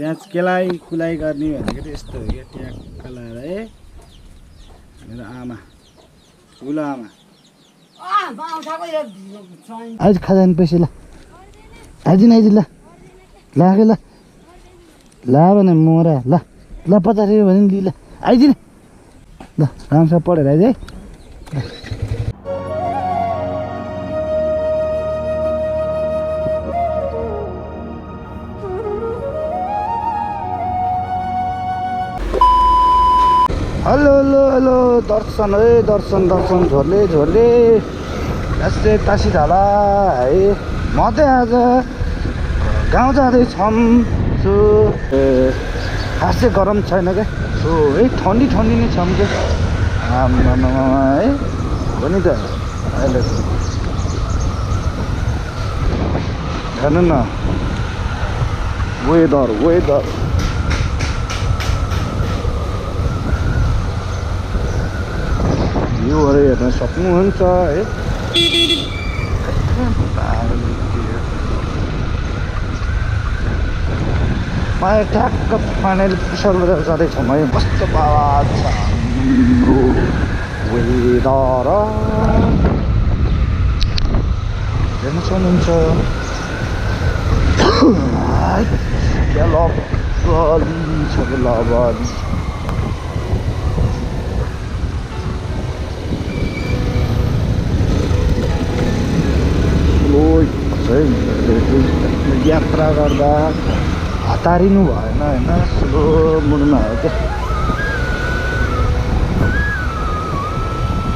प्याज केलाइ कुलाइ गर्ने भनेको चाहिँ यस्तो हो क्या ट्याक्क लाएर है मेरो आमा ठुलो आमा आज खाजान पैसा ल आइदिन ल लाग्यो ल ला भने मोरा ल ल 50 रुपियाँ भने नि ल आइदिन ल राम्रोसँग पढेर आइज है हेलो हेलो हेलो दर्शन है दर्शन दर्शन झोर्ले झोर्ले यस्तै तासी झाला है म चाहिँ आज गाउँ जाँदैछौँ सो खास चाहिँ गरम छैन क्या सो है ठन्डी ठन्डी नै छौँ क्या आमामा है हो नि त अहिले हेर्नु न वेदर वेदर भ्यूहरू हेर्न सक्नुहुन्छ है मलाई ट्याक्क फाइनली पुसर बजार जाँदैछौँ है कस्तो आवाज छ हाम्रो वेदर हेर्न सक्नुहुन्छ लबली यात्रा गर्दा हतारिनु भएन होइन स्लो मुडमा हो क्या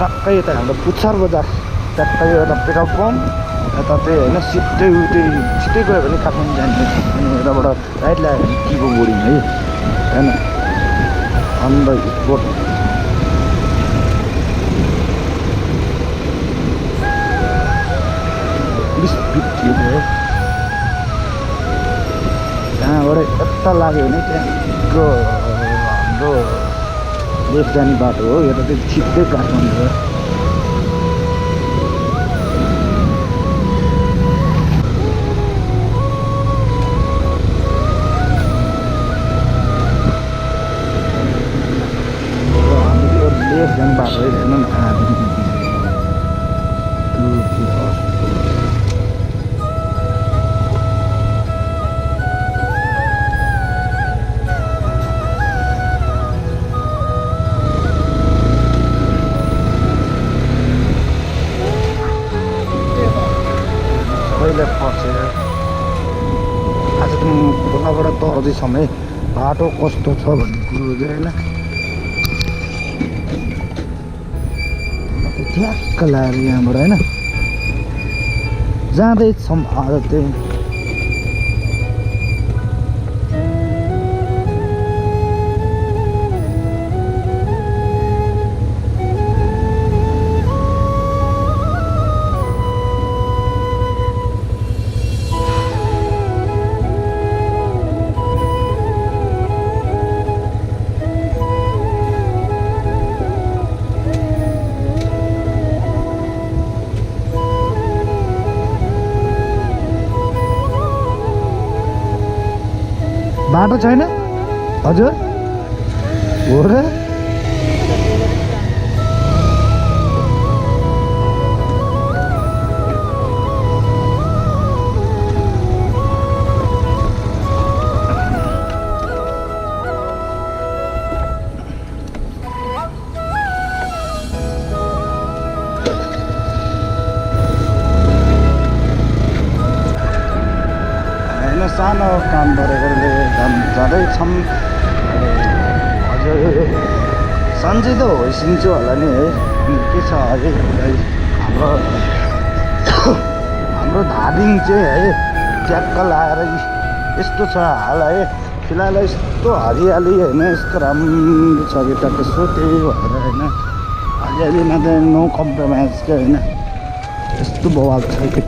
टक्कै यता हाम्रो पुच्छर बजार टक्कै एउटा पेट्रोल पम्प यता त्यही होइन सिधै छिट्टै गयो भने काठमाडौँ जाने अनि यताबाट राइट ल्यायो भने टिको बोर्डिङ है होइन अन द स्पोट त्यहाँबाट यता लाग्यो भने त्यहाँको हाम्रो लेक जाने बाटो हो यता चाहिँ छिट्टै काठमाडौँ हो हाम्रो लेक जाने बाटो है हेर्नु न आज त म खोलाबाट तर्दैछौँ है बाटो कस्तो छ भन्ने कुरो चाहिँ होइन ठ्याक्क लगाएर यहाँबाट होइन जाँदैछौँ आज चाहिँ बाटो छैन हजुर हो र सानो काम गरेकोले जाँदैछौँ हजुर सन्चै त होइसिन्छु होला नि है के छ अझै हाम्रो धादिङ चाहिँ है ट्याक्क लाएर यस्तो छ हाल है फिलहाल यस्तो हरियाली होइन यस्तो राम्रो छ कि ट्याक्क सो त्यही भएर होइन हरियालीमा चाहिँ नो कम्प्रोमाइज क्या होइन यस्तो बवाल छ कि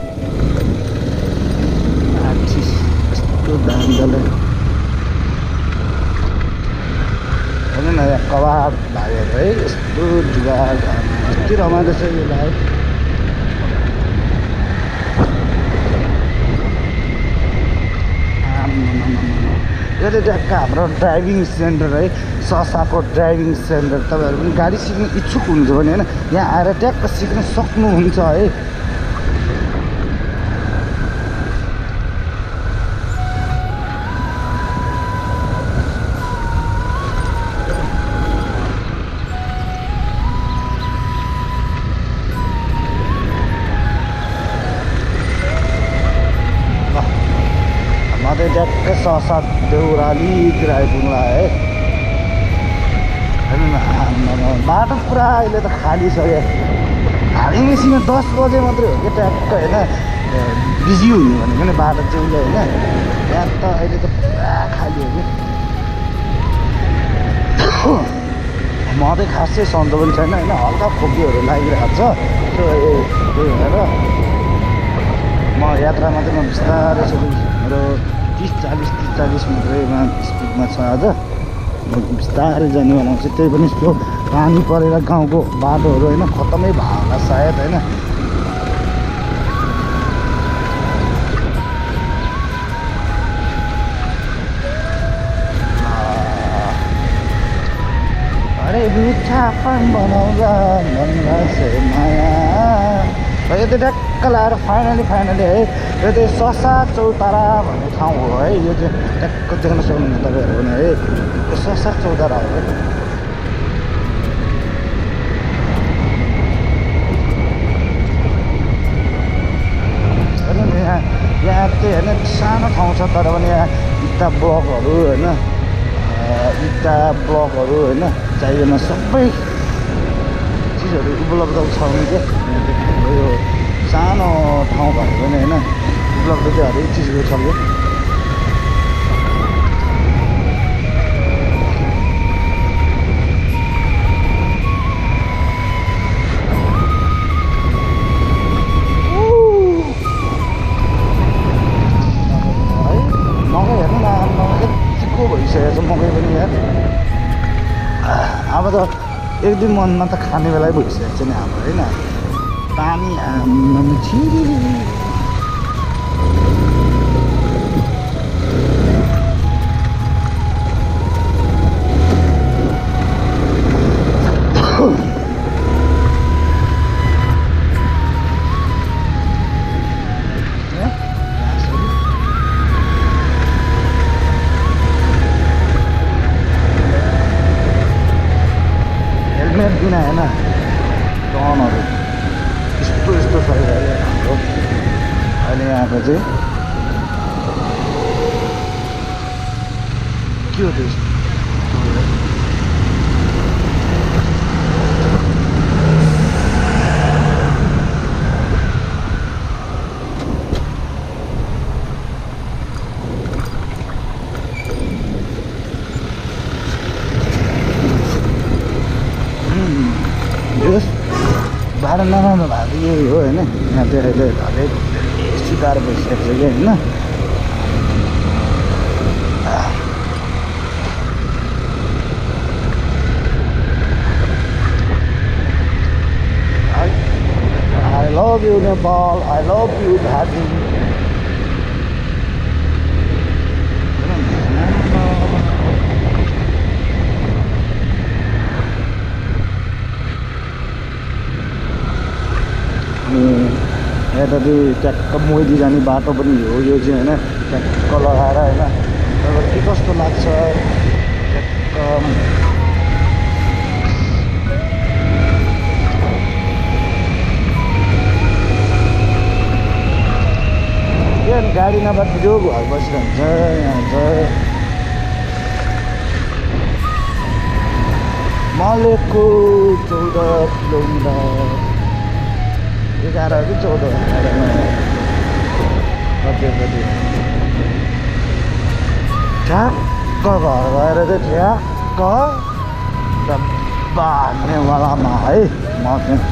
दामले हेर्नु न यहाँ कबाब भाइहरू है यस्तो जुगा यति रमाइलो छ यसलाई यो चाहिँ ट्याक्क हाम्रो ड्राइभिङ सेन्टर है, ससाको ड्राइभिङ सेन्टर। तपाईँहरू पनि गाडी सिक्ने इच्छुक हुनुहुन्छ भने होइन यहाँ आएर ट्याक्क सिक्न सक्नुहुन्छ है। ट्याक्क ससा देउरालीतिर आइपुग्ला है। बाटो पुरा अहिले त खाली छ क्या। हामी बेसीमा 10 बजे मात्रै हो क्या ट्याक्क होइन बिजी हुने भनेको नि बाटो चाहिँ उसले होइन। यहाँ त अहिले त पुरा खाली हो कि। म चाहिँ खासै सन्चो पनि छैन होइन, हल्का खोकीहरू लागिरहेको छ। त्यही भएर म यात्रामा चाहिँ म बिस्तारै छु। मेरो 30-40 मिटरमा स्पिडमा छ आज। म बिस्तारै जाने बनाउँछु। त्यही पनि त्यो पानी परेर गाउँको बाटोहरू होइन खत्तमै भयो होला सायद होइन। अरे मिठा पान बनाउँदा मन लाग्छ माया। यो चाहिँ ट्याक्क लाएर फाइनली है यो चाहिँ ससा चौतारा भन्ने ठाउँ हो है। यो चाहिँ ट्याक्क देख्न सक्नुहुन्छ तपाईँहरू पनि है, यो ससा चौतारा हो है। यहाँ चाहिँ होइन सानो ठाउँ छ तर पनि यहाँ इट्टा ब्लकहरू होइन चाहिएन सबै चिजहरू उपलब्ध छ भने क्या। यो सानो ठाउँ भए पनि होइन उपलब्ध चाहिँ हरेक चिजको छ क्या। मकै हेर्नु न यतिको भइसकेको छ मकै पनि यार। अब त एक दुई मनमा त खाने बेलै भइसकेको छ नि हाम्रो होइन। पानी छिरी हेलमेट बिना होइन टर्नहरू यस्तो छ हाम्रो अहिले यहाँको चाहिँ के हो त्यो बाटो नराम्रो भएको यही हो होइन। यहाँ चाहिँ अहिले हरेक सुधार भइसकेको छ कि होइन। I love you Nepal, I love you Darjeeling। यता चाहिँ ट्याक्क मोइदी जाने बाटो पनि हो यो चाहिँ होइन। ट्याक्क लगाएर होइन तर के कस्तो लाग्छ ट्याक्क यहाँ गाडी नभए जो घर बसिरहन्छ यहाँ चाहिँ मलेको 14 किलोमिटर 11 कि 14 कति ठ्याक्क घर गएर चाहिँ ठ्याक्क बाँध्नेवालामा है म चाहिँ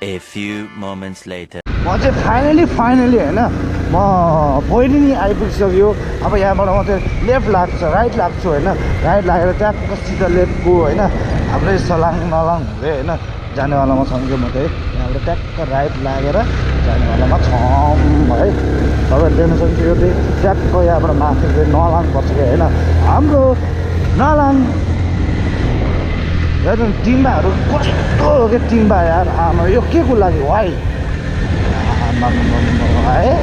A few moments later. म चाहिँ फाइनली होइन म पहिले नि आइपुगिसक्यो अब यहाँबाट म चाहिँ लेफ्ट लाग्छ राइट लाग्छु होइन राइट लागेर ट्याक्क सिधा लेफ्ट गयो होइन हाम्रै सलाङ नलाङ हुँदै होइन जानेवालामा छौँ कि म चाहिँ यहाँबाट ट्याक्क राइट लागेर जानेवालामा छौँ है तपाईँहरू देख्न सक्छु यो चाहिँ ट्याक्क यहाँबाट माथि चाहिँ नलाङ पर्छ कि होइन हाम्रो नलाङ हेर्नु टिम्बाहरू कस्तो हो क्या टिम्बा यार आमा यो के को लागि वाइ है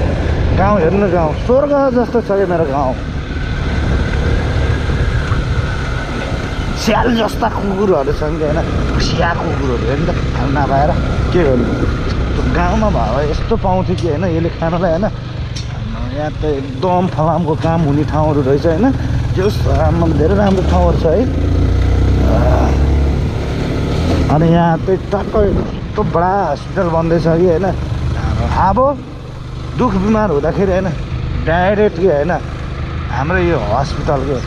गाउँ हेर्नु गाउँ स्वर्ग जस्तो छ क्या मेरो गाउँ स्याल जस्ता कुकुरहरू छन् कि होइन स्या कुकुरहरू हेर्नु त खानु नपाएर के गर्नु यस्तो गाउँमा भयो यस्तो पाउँथ्यो कि होइन यसले खानलाई होइन यहाँ त एकदम फलामको काम हुने ठाउँहरू रहेछ होइन त्यो धेरै राम्रो ठाउँहरू छ है अनि यहाँ चाहिँ टक्क यस्तो बडा हस्पिटल बन्दैछ कि होइन अब दुःख बिमार हुँदाखेरि होइन डाइरेक्ट कि होइन हाम्रो यो हस्पिटल के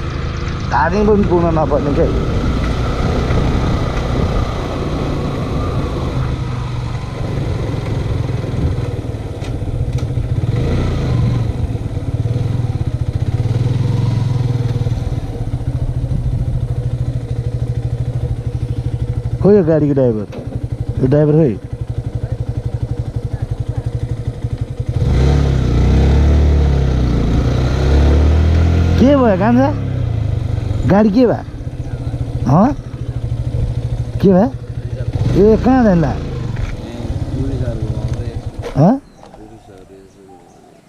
धादिङ पनि पुग्न नपर्ने क्या खोइ यो गाडीको ड्राइभर यो ड्राइभर खोइ के भयो कान्छा गाडी के भयो के भयो ए कहाँ जान्ला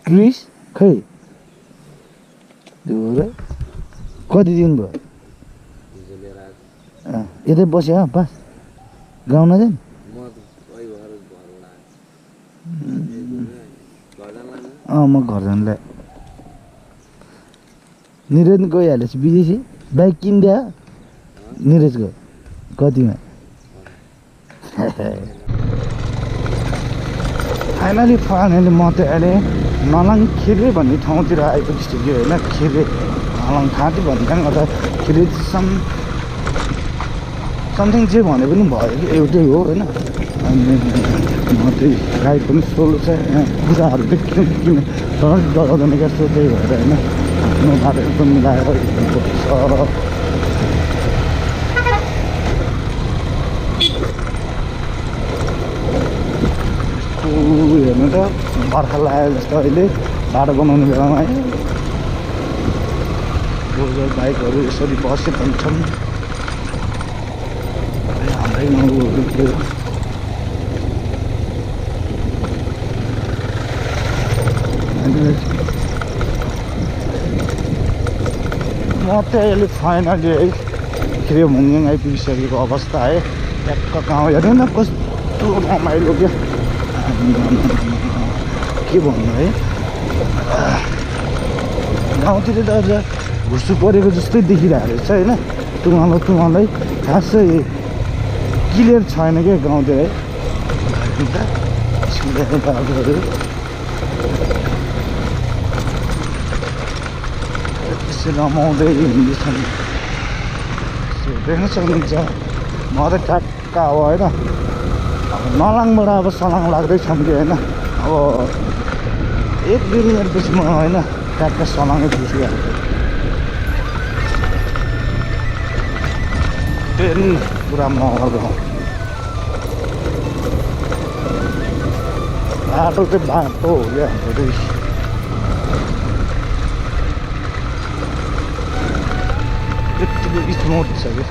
क्रिस खै कति दिन भयो यतै बस्यो बस गाउँ नजाने म घर जानलाई निरज गइहालेपछि विदेशी बाइक किनिदियो निरजको कतिमा फाइनली म चाहिँ अहिले नलाङ खिरे भन्ने ठाउँतिर आइपुगिसक्यो होइन खिरे नलाङ खाँटी भन्ने कहाँ गर्दा खिरे समथिङ जे भने पनि भयो कि एउटै हो होइन अनि म चाहिँ गाइड पनि सोलो छ यहाँ कुराहरू किन डराउँदैन क्या सो त्यही भएर होइन आफ्नो बाटो एकदम मिलाएर हिँड्नुपर्छ हेर्नु त बर्खा लाग्यो जस्तो अहिले बाटो बनाउने बेलामा है डोजर बाइकहरू यसरी बसे पनि छन् हाम्रै गाउँहरू म चाहिँ अहिले फाइनली है खिरे मुङयाङ आइपुगिसकेको अवस्था है ट्याक्क गाउँ हेर्नु न कस्तो रमाइलो क्या के भन्नु है गाउँतिर त अझ घुसु परेको जस्तै देखिरहेको रहेछ होइन तुमालै खासै क्लियर छैन क्या गाउँतिर है बाटोहरू त्यसरी रमाउँदै हिँड्दैछन् देख्न सक्नुहुन्छ म त ट्याक्क अब होइन अब नलाङबाट अब सलाङ लाग्दैछौँ कि होइन अब 1-2 मिनटपछि म होइन ट्याक्क सलाङै पुगिहाल्छु ट्रेन पुरा महँगो बाटो चाहिँ बाटो हो क्या हाम्रो यतिको स्मुथ छ कि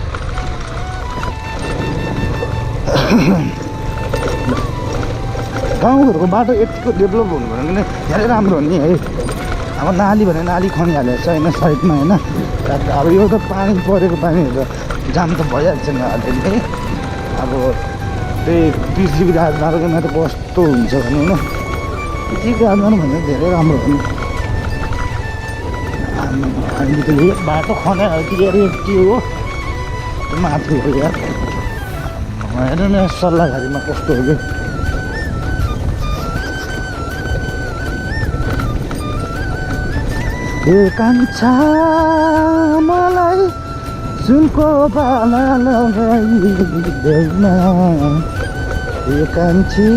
गाउँघरको बाटो यतिको डेभलप हुनु भयो भने धेरै राम्रो हो नि है अब नाली भने नाली खनिहालेको छ होइन साइडमा होइन अब यो त पानी परेको पानीहरू जाम त भइहाल्छ नि अलिअलि है अब त्यही पृथ्वी राजमार्गमा त कस्तो हुन्छ भने होइन पृथ्वी राजमार्ग भने धेरै राम्रो हो नि हामीले त यो बाटो खनायो कि अरे के हो माथि हो यार हेर न सल्लाहघारीमा कस्तो हो कि कान्छा मलाई सुनको बाला लगाइदेन कान्छी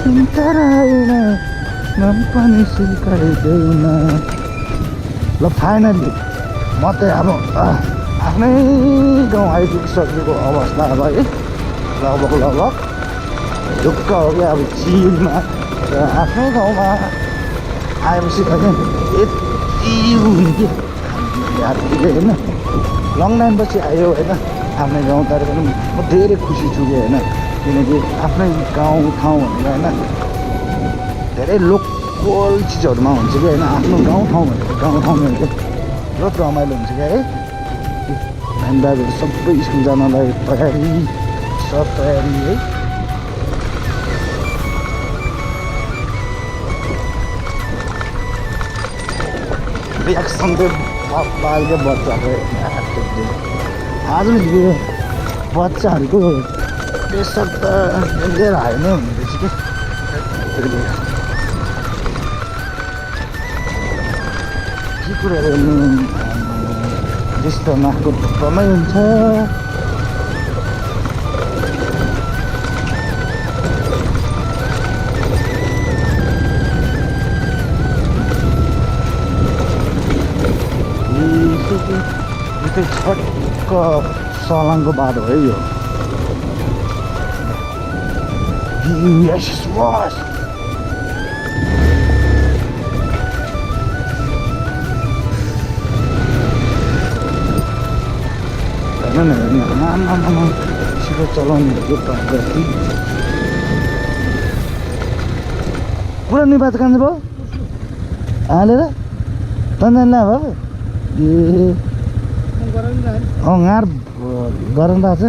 चिन्ता रहेन नाम पनि स्वीकारिदेऊ न। ल फाइनली म चाहिँ अब आफ्नै गाउँ आइपुगिसकेको अवस्था अब है लगभग ढुक्क हो कि अब चिलमा र आफ्नै गाउँमा आएपछि त यति हुने कि यात्रीले होइन लङ टाइम पछि आयो होइन आफ्नै गाउँ तर पनि म धेरै खुसी छु कि होइन किनकि आफ्नै गाउँ ठाउँ भनेर होइन धेरै लोकल चिजहरूमा हुन्छ कि होइन आफ्नो गाउँ ठाउँ भनेको भनेको बहुत रमाइलो हुन्छ क्या है। नानीबाबुहरू सबै स्कुल जानलाई तयारी सब तयारी है। रियाक्सन चाहिँ बालको बच्चाको आज यो बच्चाहरूको प्रेसर त डेन्जर हाई नै हुने रहेछ कि के कुराहरू हेर्नु त्यस्तोमा ढुक्कमै हुन्छ। यो चाहिँ छटक्क सलाङको बाटो है यो। हेर्नु न हेर्नु छिटो चलाउनेहरूको प्रगति पुरा निपात कान्छ भयो हालेर तन्जान भयो ए गाह्रो गरम भएको छ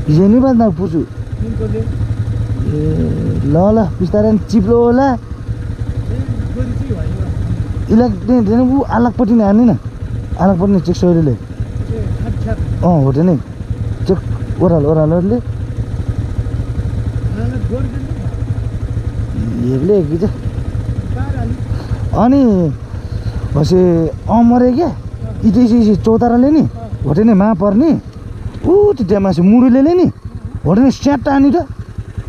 हिजो नि बाँध्दा पुछु ए ल बिस्तारै चिप्लो होला इलेक्ट्रिक ऊ अलगपट्टि नै हाल्ने न अलगपट्टि नै चेक सोरीले हो त नि चेक ओह्रालोले हेर्ले कि चाहिँ अनि पछि मरे क्या इति चौताराले नि होटे नै मा पर्ने ऊ त्यो मासु मुडुले नि होटे नै स्याट आनी त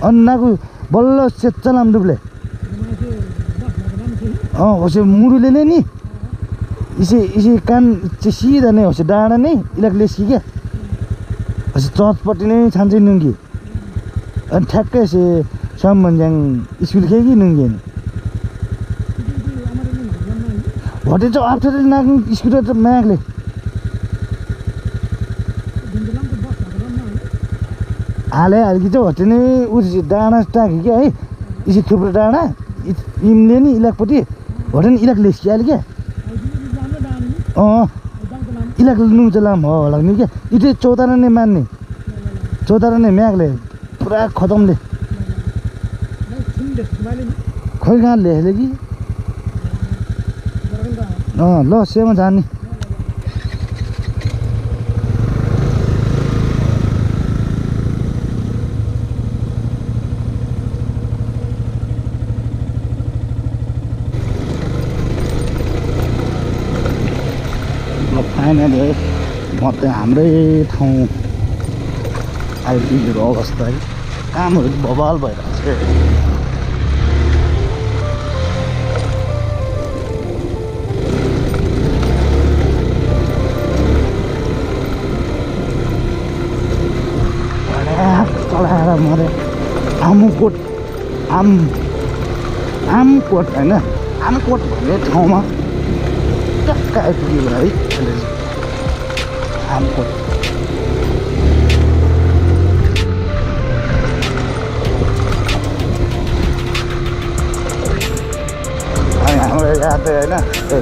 अन्नाको बल्ल सेच्चा लामडुबले होसे मुडुले नि इसे कान चाहिँ सिधा नै होस् डाँडा नै इलाकले क्या होस् चर्चपट्टि नै छान्छै नुङ्गी अनि ठ्याक्कै से सम्बन्ज्याङ स्कुल खे कि नुङ्गी होटेल चाहिँ अप्ठ्यारो नाग्नु स्कुटर त म्यागले हाले कि चाहिँ होटेल नै उ डाँडा टाक्यो क्या है इसी थुप्रो डाँडा इमले नि इलाकपट्टि होटेल इलाक लेस्किहाल्यो क्या इलाक नु चाहिँ लाम हो होला नि क्या इटे चौतारा नै मान्ने चौतारा नै म्यागले पुरा खतमले खोइ कहाँ लेखेले कि ल सेमा जाने फाइनली है म चाहिँ हाम्रै ठाउँ आइपुगेको अवस्था है कामहरू बबाल भइरहेको छ चलाएर मरे आमकोट आमकोट होइन आमकोट भन्ने ठाउँमा टक्क आइपुग्यो है आमकोट अनि हाम्रो यहाँ त होइन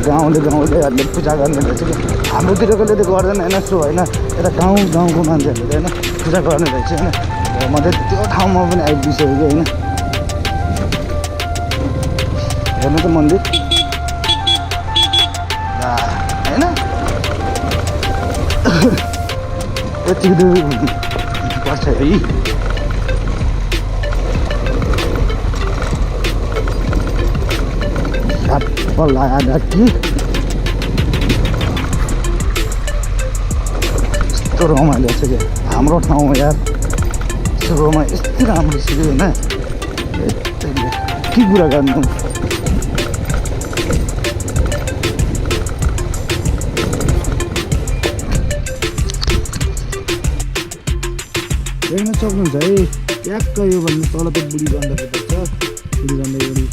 गाउँलेहरूले पूजा गर्ने रहेछ कि हाम्रोतिरकोले त गर्दैन होइन सो होइन यता गाउँको मान्छेहरूले होइन पूजा गर्ने रहेछ होइन म चाहिँ त्यो ठाउँमा पनि आइपुगिसकेँ होइन हेर्नु त मन्दिर होइन यति दूर पर्छ है सातपल आधा कि यस्तो रमाइलो छ क्या हाम्रो ठाउँ यार छेउमा यस्तो राम्रो सिक्यो होइन के कुरा गर्नु देख्न सक्नुहुन्छ है ट्याक्क यो भन्नु तल त बुढी गण्डकी पर्छ बुढी गण्डकी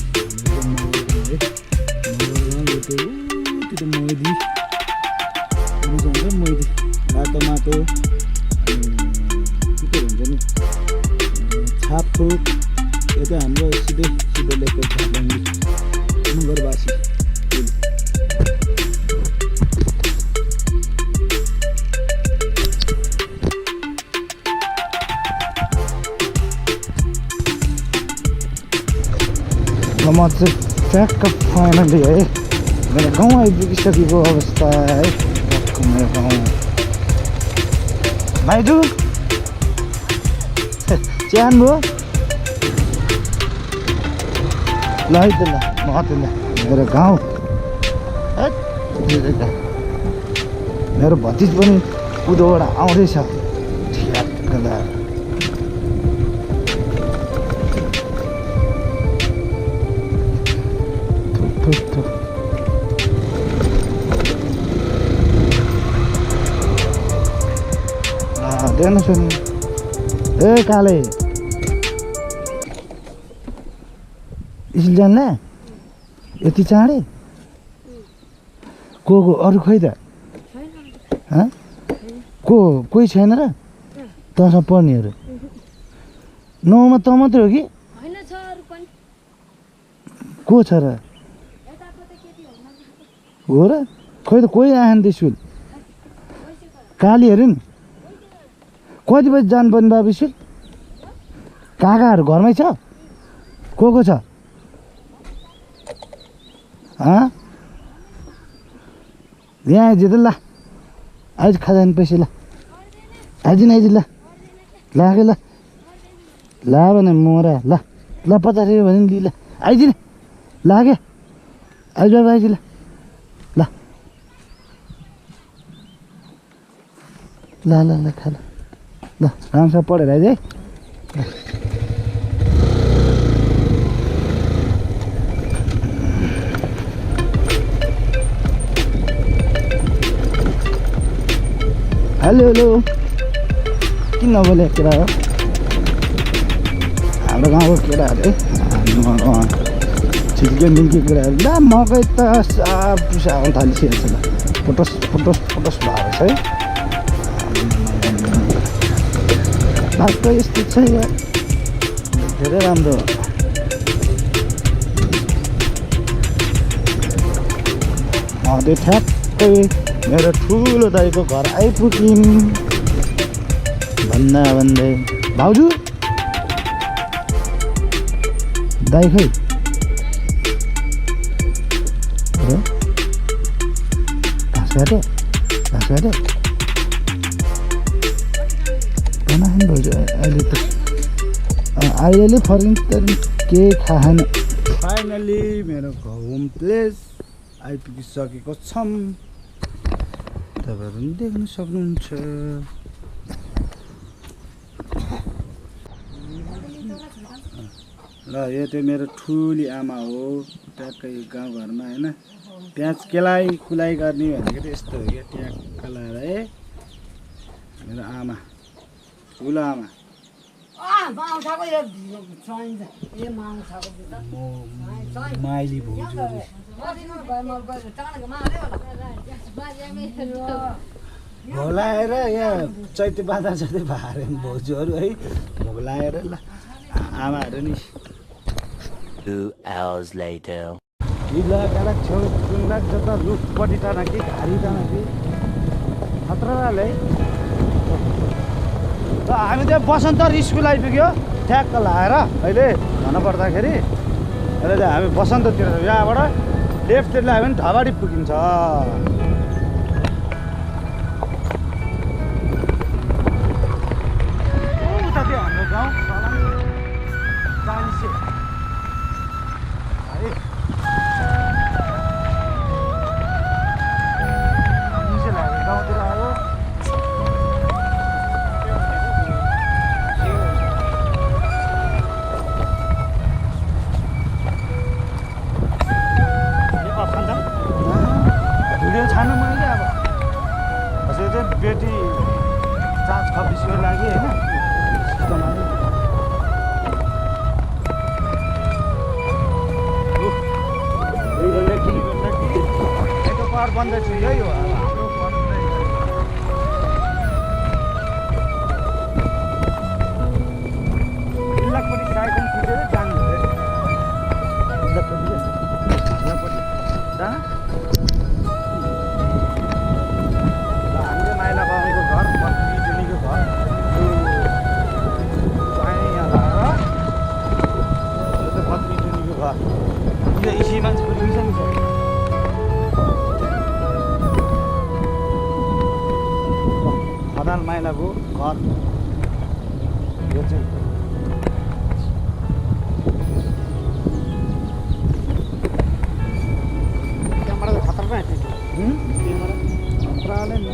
त्यो मैदी मैदी रातो माटो के भन्छ नि छापफुक यो त हाम्रो सिधै ल्याएको नगरवासी म चाहिँ ट्याक्क फाइनली है मेरो गाउँ आइपुगिसकेको अवस्था है ट्याक्क मेरो गाउँ भाइजू च्यान भयो ल है त ल म त ल मेरो गाउँ मेरो भतिज पनि उदोबाट आउँदैछ ठ्याक्क ल देख्न सुन्नु ए काले स्कुल जान्न यति चाँडै को अरू खोइ त को कोही छैन र तँसँग पढ्नेहरू 9 मा त मात्रै हो कि को छ र हो र खोइ त कोही आएन त स्कुल कालीहरू नि कति बजी जानुपर्ने बाबु स्कुल काकाहरू घरमै छ को छ यहाँ आइज त ल आइज खाजा पैसा ल आइज न आइज ल लाग्यो ल ला भने मोरा ल ल 50 रुपियाँ भने नि ल आइज नि लाग्यो आइज बाबु आइज ल ल ल ल ल खा ल ल राम्रोसँग पढेर आइज है हेलो हेलो किन नबोले केटा हो हाम्रो गाउँको केटाहरू है छिटके मिल्के केटाहरू ल मकै त पुसा आउनु थालिसकेको छ ल फोटोस फोटोस फोटोस भएर छ है बाटो यस्तो छ यार धेरै राम्रो त्यो ठ्याक्कै मेरो ठुलो दाइको घर आइपुग्यौँ भन्दा भन्दै भाउजू दाइ खै घाँस काट्यो खाना भाउजू अहिले त अहिले फर्किन्छ तर केही खाएन फाइनली मेरो होम प्लेस आइपुगिसकेको छौँ तपाईँहरू पनि देख्न सक्नुहुन्छ ल यो चाहिँ मेरो ठुली आमा हो ट्याक्कै गाउँघरमा होइन प्याज केलाइ कुलाइ गर्ने भनेको चाहिँ यस्तो हो क्या ट्याक्क लाएर है मेरो आमा ठुलो आमा माइली भाउजू भोलाएर यहाँ चैते बाँधा चैते भारे भाउजूहरू है भोलाएर ल आमाहरू नि 2 hours later. हिला काला छेउ सुन्दा जता रुखपट्टि टाढा कि घारी टाढा कि खतराले त हामी चाहिँ बसन्तर स्कुल आइपुग्यो ठ्याक्क लाएर अहिले भन्नुपर्दाखेरि अहिले चाहिँ हामी बसन्ततिर यहाँबाट लेफ्टतिर लाग्यो भने ढबाडी पुगिन्छ उता त्यो हाम्रो गाउँ चालिसे गाउँतिर आयो भन्दैछु यही हो अब हाम्रो भन्दै जिल्लापट्टि साइकल खिचेर जानु अरे जिल्लापट्टि जहाँ हामीले माइला बाबुको घर बत्ती जुनीको घर चाहिँ यहाँ लगाएर यो त बत्ती जुनीको घर यो इसी मान्छेको रिजन छ खदाल माइलाको घर यो चाहिँ क्यामेरा त खतरनाक थियो खतराले नि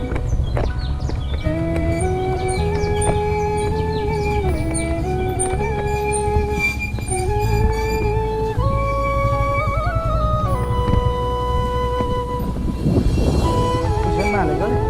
सुनमा हालेको नि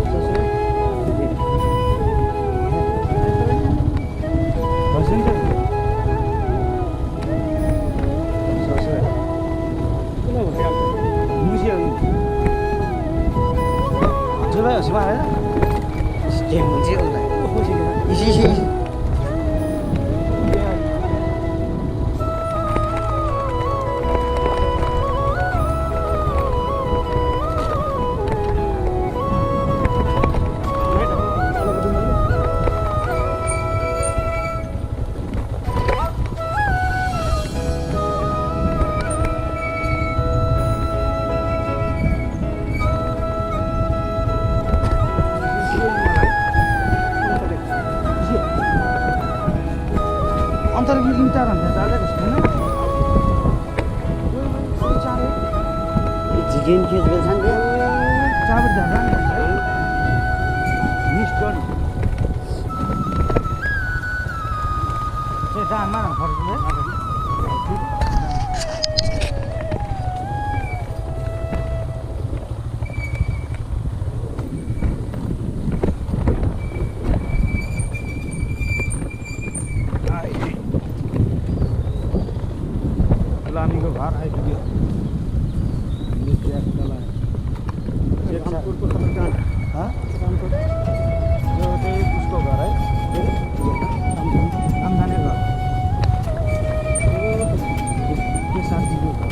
अन्तर इन्टार भन्दा जाँदै रहेछ होइन झिकेन खेत बेल्छ नि चाबट जाँदा नि है मिस गर्नु चाहिँ दाममा फर्क लामीको घर आइपुग्यो रामपुरको खबर कहाँ रामपुर यो चाहिँ उसको घर है आम्दाने घर के साथीको घर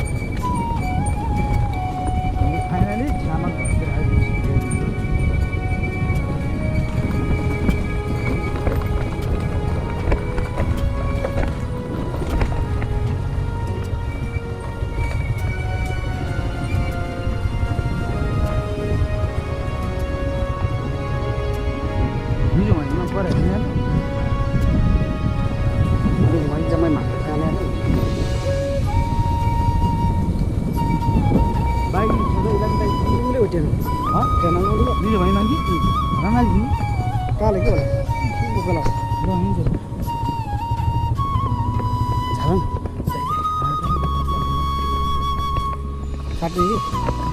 फाइनली छामा हिजो भन्नुमा पऱ्यो होइन जम्मै मात्र खाने बाइक उसले उठेन हिजो भएन कि रमाइलो कि काले के होला उकालो ल हुन्छ झालन काट्ने कि